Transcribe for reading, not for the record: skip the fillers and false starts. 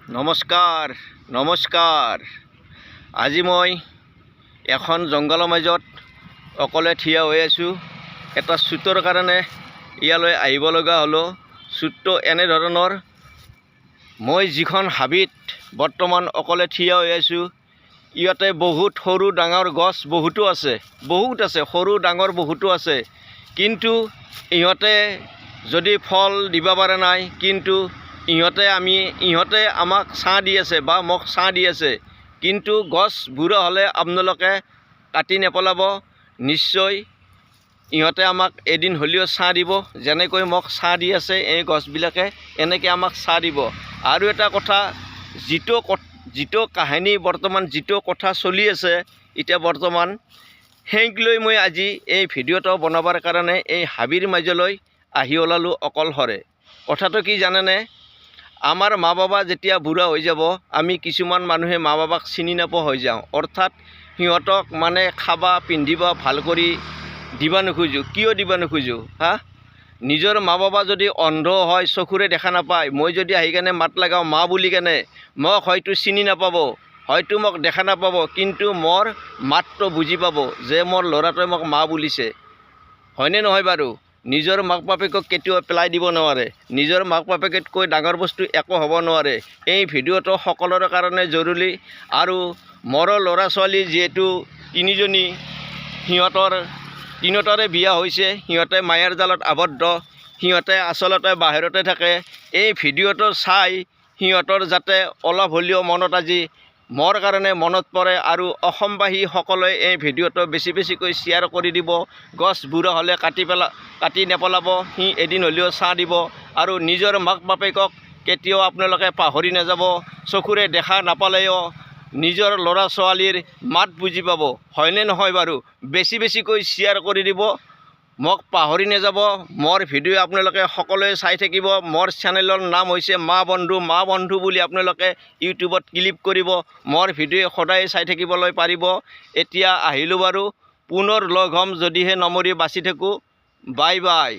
নমস্কাৰ নমস্কাৰ আজি মই এখন জংঘলৰ মাজত অকলে থিয় হৈ আছোঁ। এটা শ্বুটৰ কাৰণে ইয়ালৈ আহিব লগা হলো। শ্বুটটো এনে ধৰণৰ, মই যিখন হাবিত বৰ্তমান অকলে থিয় হৈ আছোঁ, ইয়াতে বহুত সৰু ডাঙৰ গছ বহুতো আছে, সৰু ডাঙৰ বহুতো আছে। কিন্তু ইহঁতে যদি ফল দিব পৰা নাই, কিন্তু ইহঁতে আমাক ছাঁ দি আছে বা মোক ছাঁ দি আছে। কিন্তু গছ বুঢ়া হ'লে আপোনালোকে কাটি নেপেলাব। নিশ্চয় ইহঁতে আমাক এদিন হ'লেও ছাঁ দিব, যেনেকৈ মোক ছাঁ দি আছে এই গছবিলাকে এনেকৈ আমাক ছাঁ দিব। আৰু এটা কথা, যিটো কাহিনী বৰ্তমান যিটো কথা চলি আছে এতিয়া বৰ্তমান, সেইক লৈ মই আজি এই ভিডিঅ'টো বনাবৰ কাৰণে এই হাবিৰ মাজলৈ আহি ওলালোঁ অকলশৰে। কথাটো কি জানেনে? আমাৰ মা বাবা যেতিয়া বুঢ়া হৈ যাব, আমি কিছুমান মানুহে মা বাবাক চিনি নোপোৱা হৈ যাওঁ। অৰ্থাৎ সিহঁতক মানে খাবা পিন্ধিব ভাল কৰি দিবা নোখোজোঁ। কিয় দিবা নোখোজোঁ? নিজৰ মা বাবা যদি অন্ধ হয়, চকুৰে দেখা নাপায়, মই যদি আহি কেনে মাত লগাওঁ মা বুলি কেনে, মোক হয়তো চিনি নাপাব, হয়তো মোক দেখা নাপাব, কিন্তু মোৰ মাতটো বুজি পাব যে মোৰ ল'ৰাটোৱে মোক মা বুলিছে। হয়নে নহয় বাৰু? নিজৰ মাক বাপেকক কেতিয়াও পেলাই দিব নোৱাৰে। নিজৰ মাক বাপেকতকৈ ডাঙৰ বস্তু একো হ'ব নোৱাৰে। এই ভিডিঅ'টো সকলোৰে কাৰণে জৰুৰী। আৰু মোৰ ল'ৰা ছোৱালী যিহেতু তিনিজনী, সিহঁতৰ তিনিওটাৰে বিয়া হৈছে, সিহঁতে মায়াৰ জালত আবদ্ধ, সিহঁতে আচলতে বাহিৰতে থাকে। এই ভিডিঅ'টো চাই সিহঁতৰ যাতে অলপ হ'লেও মনত আজি মোৰ কাৰণে মনত পৰে। আৰু অসমবাসী সকলোৱে এই ভিডিঅ'টো বেছিকৈ শ্বেয়াৰ কৰি দিব। গছ বুঢ়া হ'লে কাটি নেপেলাব, সি এদিন হ'লেও ছাঁ দিব। আৰু নিজৰ মাক বাপেকক কেতিয়াও আপোনালোকে পাহৰি নাযাব। চকুৰে দেখা নাপালেও নিজৰ ল'ৰা ছোৱালীৰ মাত বুজি পাব। হয়নে নহয় বাৰু? বেছিকৈ শ্বেয়াৰ কৰি দিব, মোক পাহৰি নাযাব। মোৰ ভিডিঅ' আপোনালোকে সকলোৱে চাই থাকিব। মোৰ চেনেলৰ নাম হৈছে মা বন্ধু বুলি আপোনালোকে ইউটিউবত ক্লিক কৰিব। মোৰ ভিডিঅ' সদায় চাই থাকিবলৈ পাৰিব। এতিয়া আহিলোঁ বাৰু, পুনৰ লগ হ'ম যদিহে নমৰি বাচি থাকোঁ। Bye bye.